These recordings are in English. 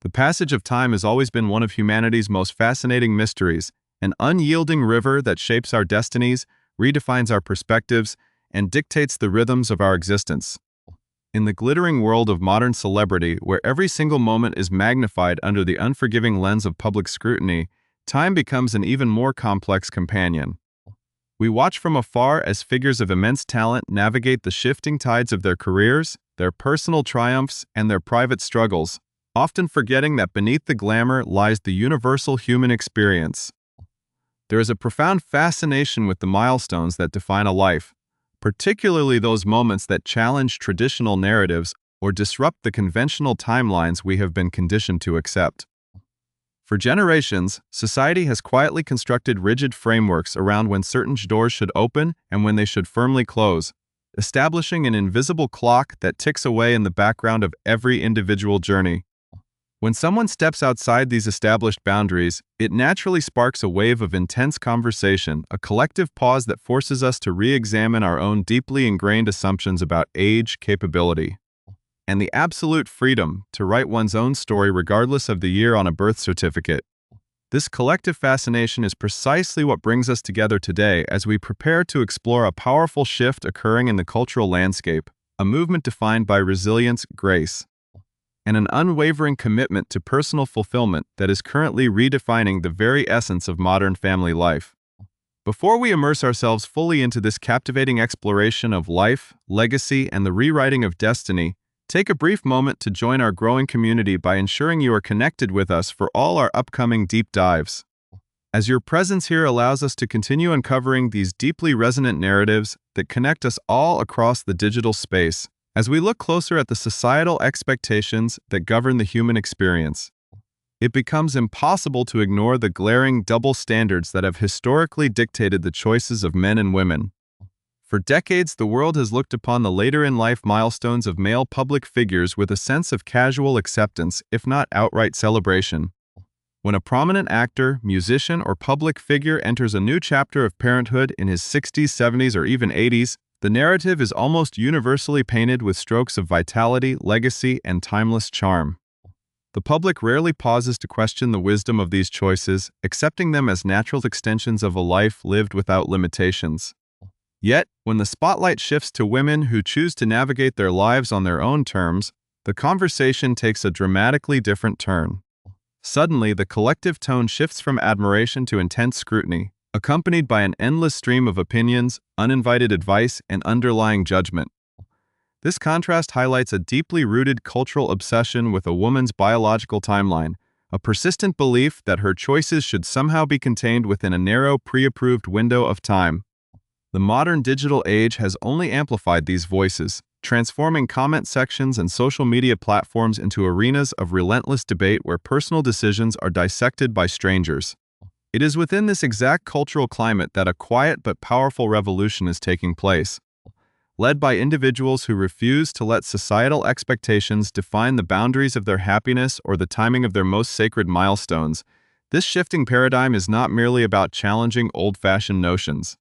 The passage of time has always been one of humanity's most fascinating mysteries, an unyielding river that shapes our destinies, redefines our perspectives, and dictates the rhythms of our existence. In the glittering world of modern celebrity, where every single moment is magnified under the unforgiving lens of public scrutiny, time becomes an even more complex companion. We watch from afar as figures of immense talent navigate the shifting tides of their careers, their personal triumphs, and their private struggles, often forgetting that beneath the glamour lies the universal human experience. There is a profound fascination with the milestones that define a life, particularly those moments that challenge traditional narratives or disrupt the conventional timelines we have been conditioned to accept. For generations, society has quietly constructed rigid frameworks around when certain doors should open and when they should firmly close, establishing an invisible clock that ticks away in the background of every individual journey. When someone steps outside these established boundaries, it naturally sparks a wave of intense conversation, a collective pause that forces us to re-examine our own deeply ingrained assumptions about age, capability, and the absolute freedom to write one's own story regardless of the year on a birth certificate. This collective fascination is precisely what brings us together today as we prepare to explore a powerful shift occurring in the cultural landscape, a movement defined by resilience, grace, and an unwavering commitment to personal fulfillment that is currently redefining the very essence of modern family life. Before we immerse ourselves fully into this captivating exploration of life, legacy, and the rewriting of destiny, take a brief moment to join our growing community by ensuring you are connected with us for all our upcoming deep dives. As your presence here allows us to continue uncovering these deeply resonant narratives that connect us all across the digital space, as we look closer at the societal expectations that govern the human experience, it becomes impossible to ignore the glaring double standards that have historically dictated the choices of men and women. For decades, the world has looked upon the later-in-life milestones of male public figures with a sense of casual acceptance, if not outright celebration. When a prominent actor, musician, or public figure enters a new chapter of parenthood in his 60s, 70s, or even 80s, the narrative is almost universally painted with strokes of vitality, legacy, and timeless charm. The public rarely pauses to question the wisdom of these choices, accepting them as natural extensions of a life lived without limitations. Yet, when the spotlight shifts to women who choose to navigate their lives on their own terms, the conversation takes a dramatically different turn. Suddenly, the collective tone shifts from admiration to intense scrutiny, accompanied by an endless stream of opinions, uninvited advice, and underlying judgment. This contrast highlights a deeply rooted cultural obsession with a woman's biological timeline, a persistent belief that her choices should somehow be contained within a narrow, pre-approved window of time. The modern digital age has only amplified these voices, transforming comment sections and social media platforms into arenas of relentless debate where personal decisions are dissected by strangers. It is within this exact cultural climate that a quiet but powerful revolution is taking place. Led by individuals who refuse to let societal expectations define the boundaries of their happiness or the timing of their most sacred milestones, this shifting paradigm is not merely about challenging old-fashioned notions.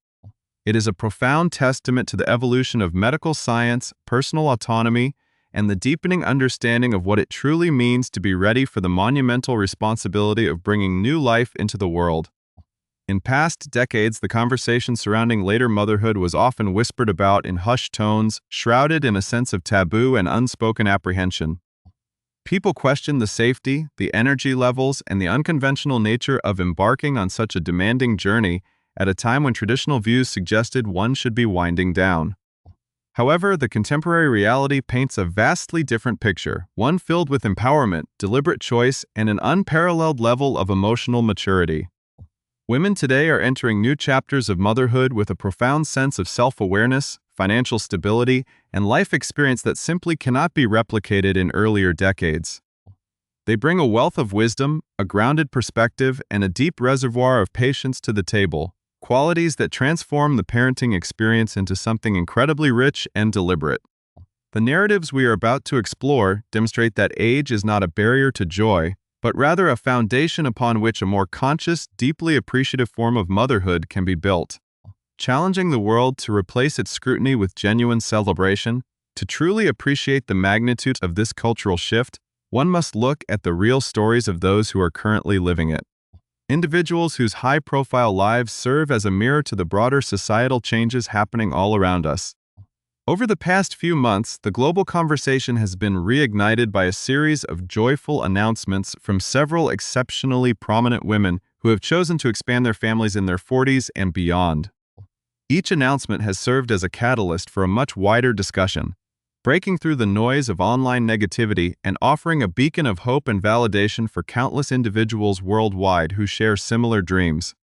It is a profound testament to the evolution of medical science, personal autonomy, and the deepening understanding of what it truly means to be ready for the monumental responsibility of bringing new life into the world. In past decades, the conversation surrounding later motherhood was often whispered about in hushed tones, shrouded in a sense of taboo and unspoken apprehension. People questioned the safety, the energy levels, and the unconventional nature of embarking on such a demanding journey at a time when traditional views suggested one should be winding down. However, the contemporary reality paints a vastly different picture, one filled with empowerment, deliberate choice, and an unparalleled level of emotional maturity. Women today are entering new chapters of motherhood with a profound sense of self-awareness, financial stability, and life experience that simply cannot be replicated in earlier decades. They bring a wealth of wisdom, a grounded perspective, and a deep reservoir of patience to the table, qualities that transform the parenting experience into something incredibly rich and deliberate. The narratives we are about to explore demonstrate that age is not a barrier to joy, but rather a foundation upon which a more conscious, deeply appreciative form of motherhood can be built. Challenging the world to replace its scrutiny with genuine celebration, to truly appreciate the magnitude of this cultural shift, one must look at the real stories of those who are currently living it. Individuals whose high-profile lives serve as a mirror to the broader societal changes happening all around us. Over the past few months, the global conversation has been reignited by a series of joyful announcements from several exceptionally prominent women who have chosen to expand their families in their 40s and beyond. Each announcement has served as a catalyst for a much wider discussion, breaking through the noise of online negativity and offering a beacon of hope and validation for countless individuals worldwide who share similar dreams.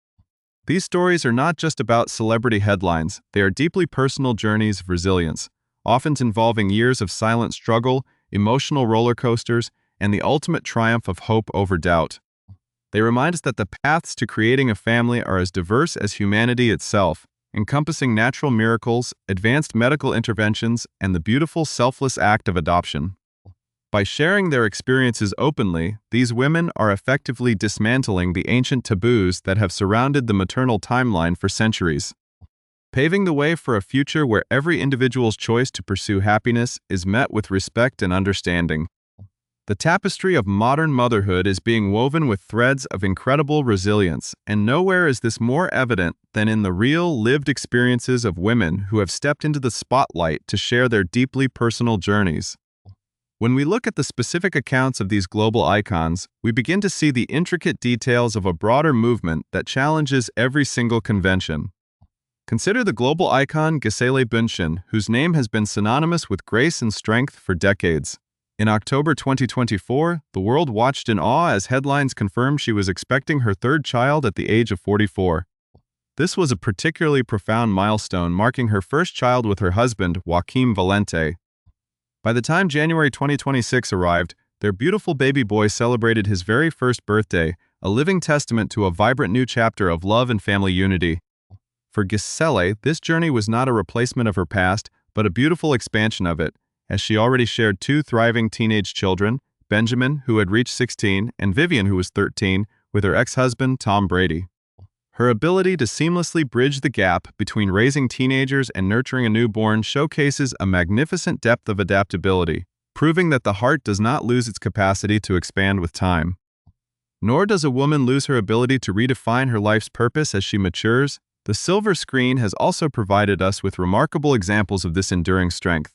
These stories are not just about celebrity headlines, they are deeply personal journeys of resilience, often involving years of silent struggle, emotional roller coasters, and the ultimate triumph of hope over doubt. They remind us that the paths to creating a family are as diverse as humanity itself, encompassing natural miracles, advanced medical interventions, and the beautiful selfless act of adoption. By sharing their experiences openly, these women are effectively dismantling the ancient taboos that have surrounded the maternal timeline for centuries, paving the way for a future where every individual's choice to pursue happiness is met with respect and understanding. The tapestry of modern motherhood is being woven with threads of incredible resilience, and nowhere is this more evident than in the real, lived experiences of women who have stepped into the spotlight to share their deeply personal journeys. When we look at the specific accounts of these global icons, we begin to see the intricate details of a broader movement that challenges every single convention. Consider the global icon Gisele Bündchen, whose name has been synonymous with grace and strength for decades. In October 2024, the world watched in awe as headlines confirmed she was expecting her third child at the age of 44. This was a particularly profound milestone, marking her first child with her husband, Joaquim Valente. By the time January 2026 arrived, their beautiful baby boy celebrated his very first birthday, a living testament to a vibrant new chapter of love and family unity. For Gisele, this journey was not a replacement of her past, but a beautiful expansion of it, as she already shared two thriving teenage children, Benjamin, who had reached 16, and Vivian, who was 13, with her ex-husband, Tom Brady. Her ability to seamlessly bridge the gap between raising teenagers and nurturing a newborn showcases a magnificent depth of adaptability, proving that the heart does not lose its capacity to expand with time. Nor does a woman lose her ability to redefine her life's purpose as she matures. The silver screen has also provided us with remarkable examples of this enduring strength,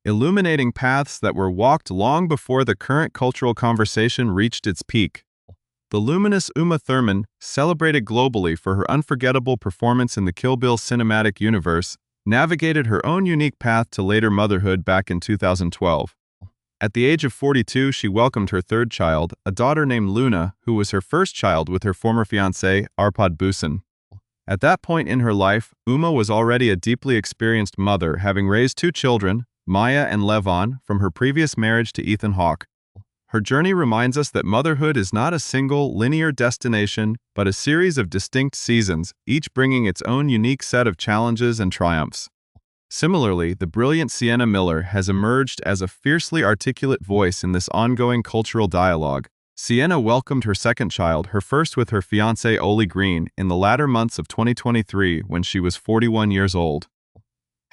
illuminating paths that were walked long before the current cultural conversation reached its peak. The luminous Uma Thurman, celebrated globally for her unforgettable performance in the Kill Bill cinematic universe, navigated her own unique path to later motherhood back in 2012. At the age of 42, she welcomed her third child, a daughter named Luna, who was her first child with her former fiancé, Arpad Busan. At that point in her life, Uma was already a deeply experienced mother, having raised two children, Maya and Levon, from her previous marriage to Ethan Hawke. Her journey reminds us that motherhood is not a single, linear destination, but a series of distinct seasons, each bringing its own unique set of challenges and triumphs. Similarly, the brilliant Sienna Miller has emerged as a fiercely articulate voice in this ongoing cultural dialogue. Sienna welcomed her second child, her first with her fiancé Oli Green, in the latter months of 2023 when she was 41 years old.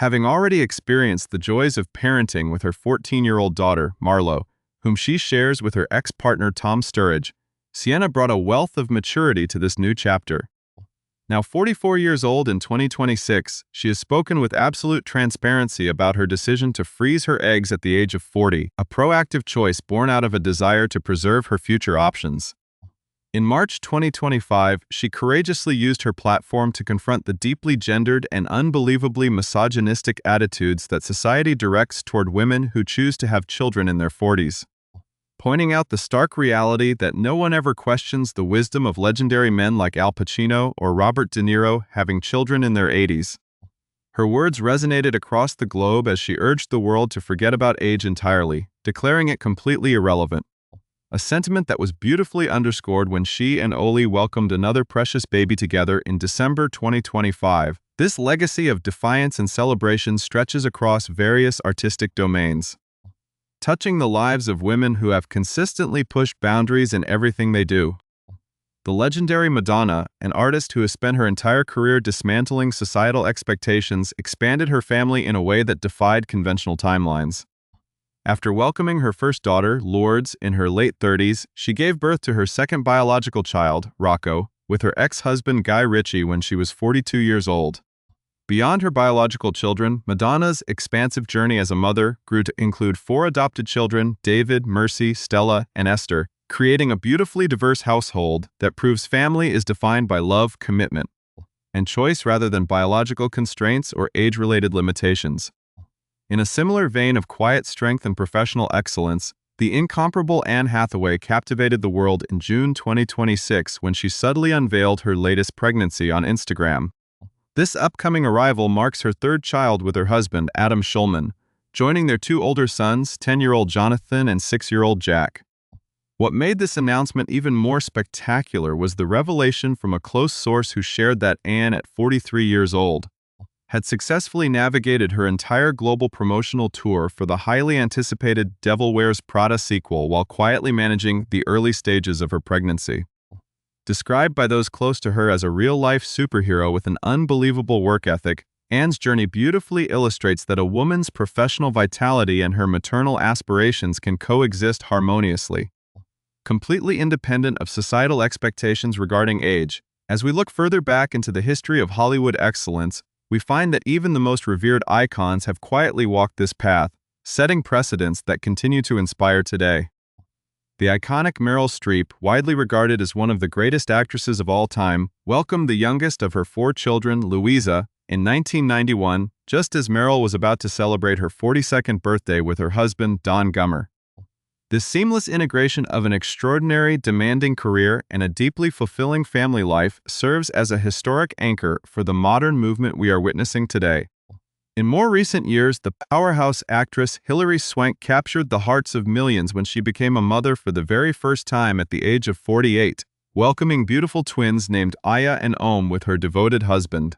Having already experienced the joys of parenting with her 14-year-old daughter, Marlo, whom she shares with her ex-partner Tom Sturridge, Sienna brought a wealth of maturity to this new chapter. Now 44 years old in 2026, she has spoken with absolute transparency about her decision to freeze her eggs at the age of 40, a proactive choice born out of a desire to preserve her future options. In March 2025, she courageously used her platform to confront the deeply gendered and unbelievably misogynistic attitudes that society directs toward women who choose to have children in their 40s. Pointing out the stark reality that no one ever questions the wisdom of legendary men like Al Pacino or Robert De Niro having children in their 80s. Her words resonated across the globe as she urged the world to forget about age entirely, declaring it completely irrelevant. A sentiment that was beautifully underscored when she and Oli welcomed another precious baby together in December 2025. This legacy of defiance and celebration stretches across various artistic domains, touching the lives of women who have consistently pushed boundaries in everything they do. The legendary Madonna, an artist who has spent her entire career dismantling societal expectations, expanded her family in a way that defied conventional timelines. After welcoming her first daughter, Lourdes, in her late 30s, she gave birth to her second biological child, Rocco, with her ex-husband Guy Ritchie when she was 42 years old. Beyond her biological children, Madonna's expansive journey as a mother grew to include 4 adopted children, David, Mercy, Stella, and Esther, creating a beautifully diverse household that proves family is defined by love, commitment, and choice rather than biological constraints or age-related limitations. In a similar vein of quiet strength and professional excellence, the incomparable Anne Hathaway captivated the world in June 2026 when she subtly unveiled her latest pregnancy on Instagram. This upcoming arrival marks her 3rd child with her husband, Adam Schulman, joining their 2 older sons, 10-year-old Jonathan and 6-year-old Jack. What made this announcement even more spectacular was the revelation from a close source who shared that Anne, at 43 years old, had successfully navigated her entire global promotional tour for the highly anticipated Devil Wears Prada sequel while quietly managing the early stages of her pregnancy. Described by those close to her as a real-life superhero with an unbelievable work ethic, Anne's journey beautifully illustrates that a woman's professional vitality and her maternal aspirations can coexist harmoniously, completely independent of societal expectations regarding age. As we look further back into the history of Hollywood excellence, we find that even the most revered icons have quietly walked this path, setting precedents that continue to inspire today. The iconic Meryl Streep, widely regarded as one of the greatest actresses of all time, welcomed the youngest of her 4 children, Louisa, in 1991, just as Meryl was about to celebrate her 42nd birthday with her husband, Don Gummer. This seamless integration of an extraordinary, demanding career and a deeply fulfilling family life serves as a historic anchor for the modern movement we are witnessing today. In more recent years, the powerhouse actress Hilary Swank captured the hearts of millions when she became a mother for the very first time at the age of 48, welcoming beautiful twins named Aya and Ohm with her devoted husband,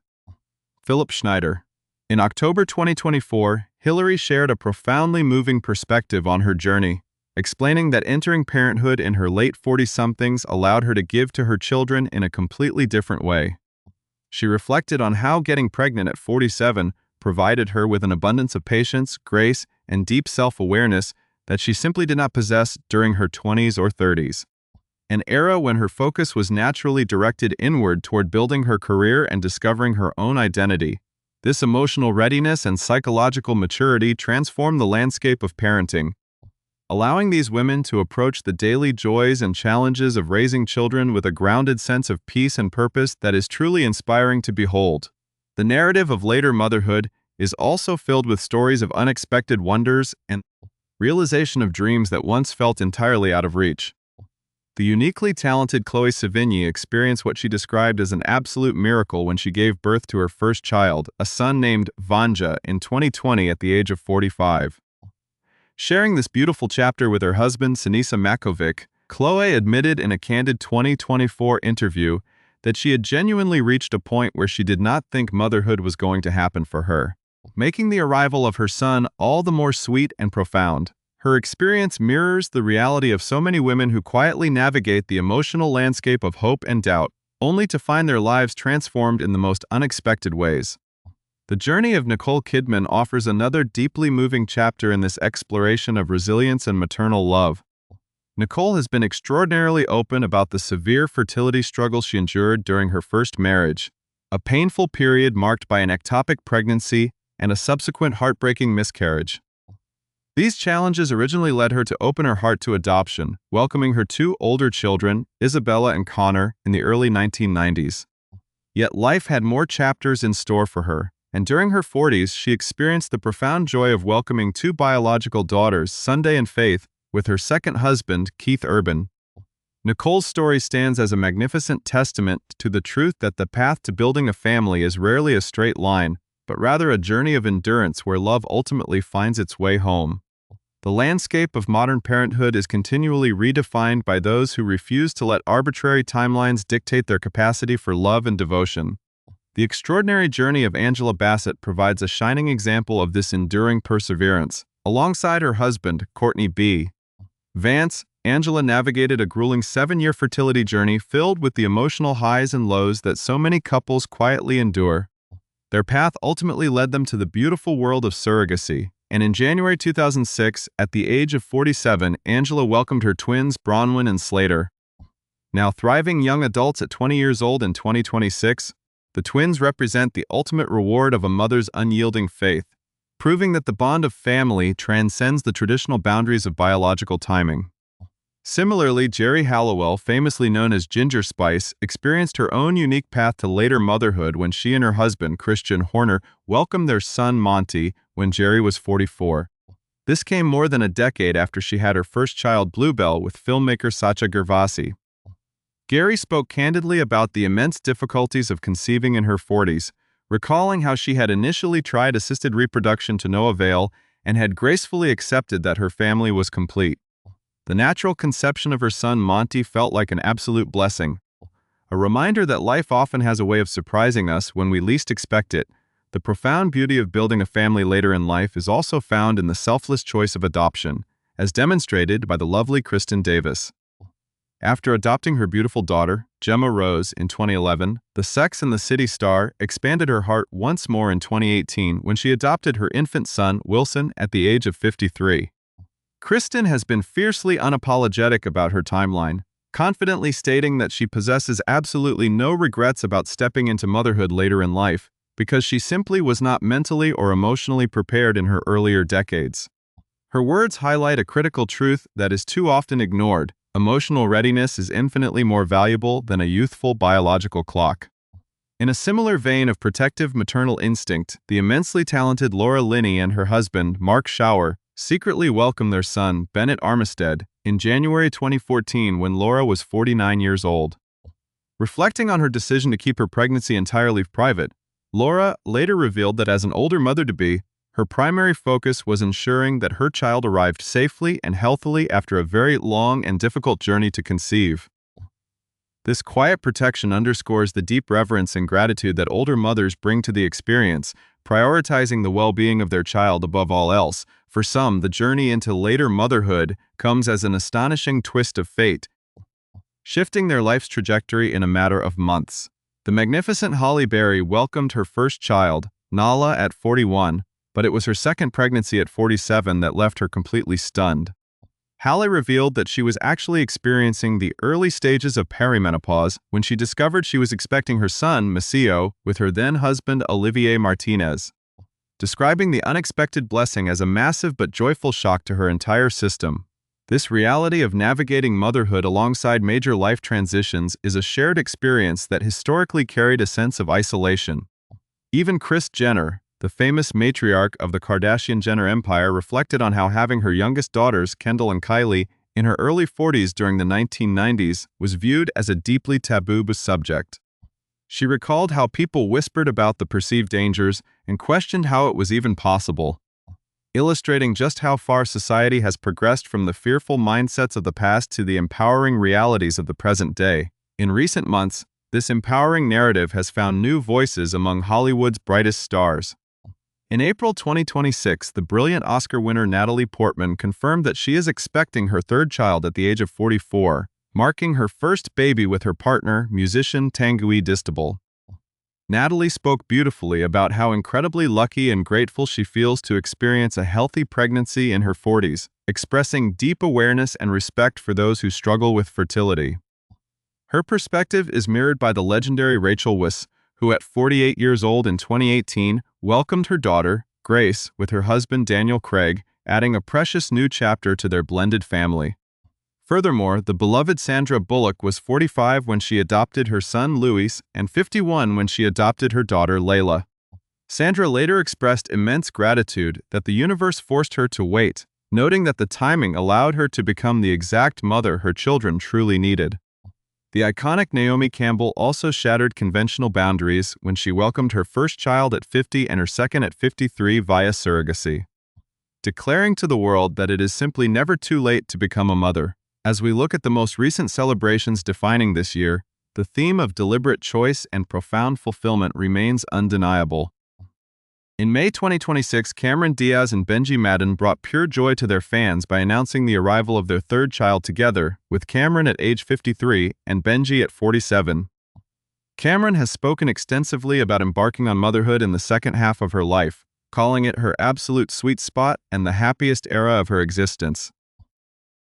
Philip Schneider. In October 2024, Hilary shared a profoundly moving perspective on her journey, explaining that entering parenthood in her late 40-somethings allowed her to give to her children in a completely different way. She reflected on how getting pregnant at 47 provided her with an abundance of patience, grace, and deep self-awareness that she simply did not possess during her 20s or 30s. An era when her focus was naturally directed inward toward building her career and discovering her own identity. This emotional readiness and psychological maturity transformed the landscape of parenting, allowing these women to approach the daily joys and challenges of raising children with a grounded sense of peace and purpose that is truly inspiring to behold. The narrative of later motherhood is also filled with stories of unexpected wonders and realization of dreams that once felt entirely out of reach. The uniquely talented Chloe Sevigny experienced what she described as an absolute miracle when she gave birth to her first child, a son named Vanja, in 2020 at the age of 45. Sharing this beautiful chapter with her husband, Sinisa Makovic, Chloe admitted in a candid 2024 interview that she had genuinely reached a point where she did not think motherhood was going to happen for her, making the arrival of her son all the more sweet and profound. Her experience mirrors the reality of so many women who quietly navigate the emotional landscape of hope and doubt, only to find their lives transformed in the most unexpected ways. The journey of Nicole Kidman offers another deeply moving chapter in this exploration of resilience and maternal love. Nicole has been extraordinarily open about the severe fertility struggles she endured during her first marriage, a painful period marked by an ectopic pregnancy and a subsequent heartbreaking miscarriage. These challenges originally led her to open her heart to adoption, welcoming her 2 older children, Isabella and Connor, in the early 1990s. Yet life had more chapters in store for her, and during her 40s she experienced the profound joy of welcoming 2 biological daughters, Sunday and Faith, with her second husband, Keith Urban. Nicole's story stands as a magnificent testament to the truth that the path to building a family is rarely a straight line, but rather a journey of endurance where love ultimately finds its way home. The landscape of modern parenthood is continually redefined by those who refuse to let arbitrary timelines dictate their capacity for love and devotion. The extraordinary journey of Angela Bassett provides a shining example of this enduring perseverance. Alongside her husband, Courtney B. Vance, Angela navigated a grueling 7-year fertility journey filled with the emotional highs and lows that so many couples quietly endure. Their path ultimately led them to the beautiful world of surrogacy, and in January 2006, at the age of 47, Angela welcomed her twins Bronwyn and Slater. Now thriving young adults at 20 years old in 2026, the twins represent the ultimate reward of a mother's unyielding faith, proving that the bond of family transcends the traditional boundaries of biological timing. Similarly, Geri Halliwell, famously known as Ginger Spice, experienced her own unique path to later motherhood when she and her husband, Christian Horner, welcomed their son Monty when Geri was 44. This came more than a decade after she had her first child, Bluebell, with filmmaker Sacha Gervasi. Geri spoke candidly about the immense difficulties of conceiving in her 40s, recalling how she had initially tried assisted reproduction to no avail and had gracefully accepted that her family was complete. The natural conception of her son Monty felt like an absolute blessing, a reminder that life often has a way of surprising us when we least expect it. The profound beauty of building a family later in life is also found in the selfless choice of adoption, as demonstrated by the lovely Kristen Davis. After adopting her beautiful daughter, Gemma Rose, in 2011, the Sex and the City star expanded her heart once more in 2018 when she adopted her infant son, Wilson, at the age of 53. Kristen has been fiercely unapologetic about her timeline, confidently stating that she possesses absolutely no regrets about stepping into motherhood later in life, because she simply was not mentally or emotionally prepared in her earlier decades. Her words highlight a critical truth that is too often ignored. Emotional readiness is infinitely more valuable than a youthful biological clock. In a similar vein of protective maternal instinct, the immensely talented Laura Linney and her husband, Mark Schauer, secretly welcomed their son, Bennett Armistead, in January 2014 when Laura was 49 years old. Reflecting on her decision to keep her pregnancy entirely private, Laura later revealed that as an older mother-to-be, her primary focus was ensuring that her child arrived safely and healthily after a very long and difficult journey to conceive. This quiet protection underscores the deep reverence and gratitude that older mothers bring to the experience, prioritizing the well-being of their child above all else. For some, the journey into later motherhood comes as an astonishing twist of fate, shifting their life's trajectory in a matter of months. The magnificent Halle Berry welcomed her first child, Nala, at 41, but it was her second pregnancy at 47 that left her completely stunned. Halle revealed that she was actually experiencing the early stages of perimenopause when she discovered she was expecting her son, Maceo, with her then-husband Olivier Martinez, describing the unexpected blessing as a massive but joyful shock to her entire system. This reality of navigating motherhood alongside major life transitions is a shared experience that historically carried a sense of isolation. Even Kris Jenner, the famous matriarch of the Kardashian-Jenner empire, reflected on how having her youngest daughters, Kendall and Kylie, in her early 40s during the 1990s was viewed as a deeply taboo subject. She recalled how people whispered about the perceived dangers and questioned how it was even possible, illustrating just how far society has progressed from the fearful mindsets of the past to the empowering realities of the present day. In recent months, this empowering narrative has found new voices among Hollywood's brightest stars. In April 2026, the brilliant Oscar winner Natalie Portman confirmed that she is expecting her third child at the age of 44, marking her first baby with her partner, musician Tanguy Distable. Natalie spoke beautifully about how incredibly lucky and grateful she feels to experience a healthy pregnancy in her 40s, expressing deep awareness and respect for those who struggle with fertility. Her perspective is mirrored by the legendary Rachel Weisz, who at 48 years old in 2018 welcomed her daughter, Grace, with her husband Daniel Craig, adding a precious new chapter to their blended family. Furthermore, the beloved Sandra Bullock was 45 when she adopted her son Luis and 51 when she adopted her daughter Layla. Sandra later expressed immense gratitude that the universe forced her to wait, noting that the timing allowed her to become the exact mother her children truly needed. The iconic Naomi Campbell also shattered conventional boundaries when she welcomed her first child at 50 and her second at 53 via surrogacy, declaring to the world that it is simply never too late to become a mother. As we look at the most recent celebrations defining this year, the theme of deliberate choice and profound fulfillment remains undeniable. In May 2026, Cameron Diaz and Benji Madden brought pure joy to their fans by announcing the arrival of their third child together, with Cameron at age 53 and Benji at 47. Cameron has spoken extensively about embarking on motherhood in the second half of her life, calling it her absolute sweet spot and the happiest era of her existence.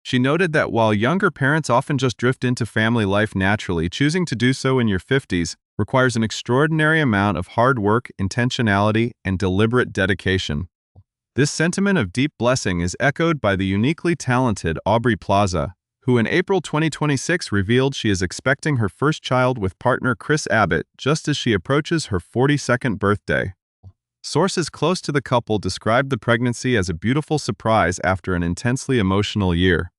She noted that while younger parents often just drift into family life naturally, choosing to do so in your 50s requires an extraordinary amount of hard work, intentionality, and deliberate dedication. This sentiment of deep blessing is echoed by the uniquely talented Aubrey Plaza, who in April 2026 revealed she is expecting her first child with partner Chris Abbott just as she approaches her 42nd birthday. Sources close to the couple described the pregnancy as a beautiful surprise after an intensely emotional year.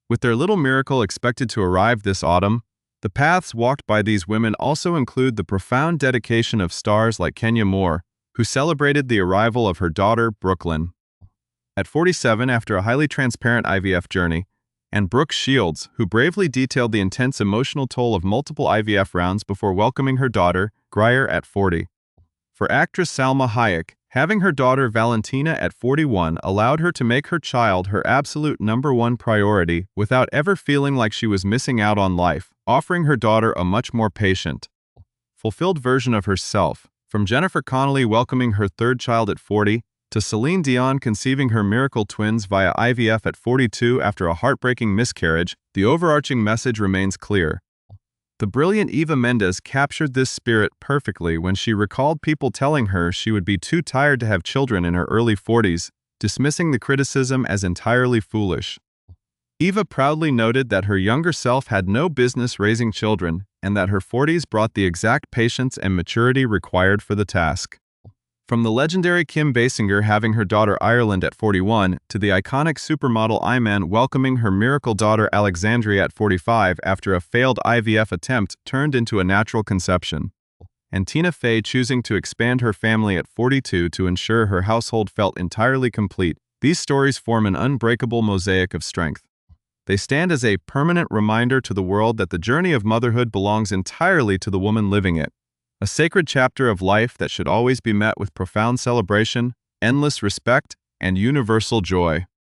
With their little miracle expected to arrive this autumn, the paths walked by these women also include the profound dedication of stars like Kenya Moore, who celebrated the arrival of her daughter, Brooklyn, at 47 after a highly transparent IVF journey, and Brooke Shields, who bravely detailed the intense emotional toll of multiple IVF rounds before welcoming her daughter, Greer, at 40. For actress Salma Hayek, having her daughter Valentina at 41 allowed her to make her child her absolute #1 priority without ever feeling like she was missing out on life, offering her daughter a much more patient, fulfilled version of herself. From Jennifer Connelly welcoming her third child at 40, to Celine Dion conceiving her miracle twins via IVF at 42 after a heartbreaking miscarriage, the overarching message remains clear. The brilliant Eva Mendes captured this spirit perfectly when she recalled people telling her she would be too tired to have children in her early 40s, dismissing the criticism as entirely foolish. Eva proudly noted that her younger self had no business raising children and that her 40s brought the exact patience and maturity required for the task. From the legendary Kim Basinger having her daughter Ireland at 41 to the iconic supermodel Iman welcoming her miracle daughter Alexandria at 45 after a failed IVF attempt turned into a natural conception, and Tina Fey choosing to expand her family at 42 to ensure her household felt entirely complete, these stories form an unbreakable mosaic of strength. They stand as a permanent reminder to the world that the journey of motherhood belongs entirely to the woman living it, a sacred chapter of life that should always be met with profound celebration, endless respect, and universal joy.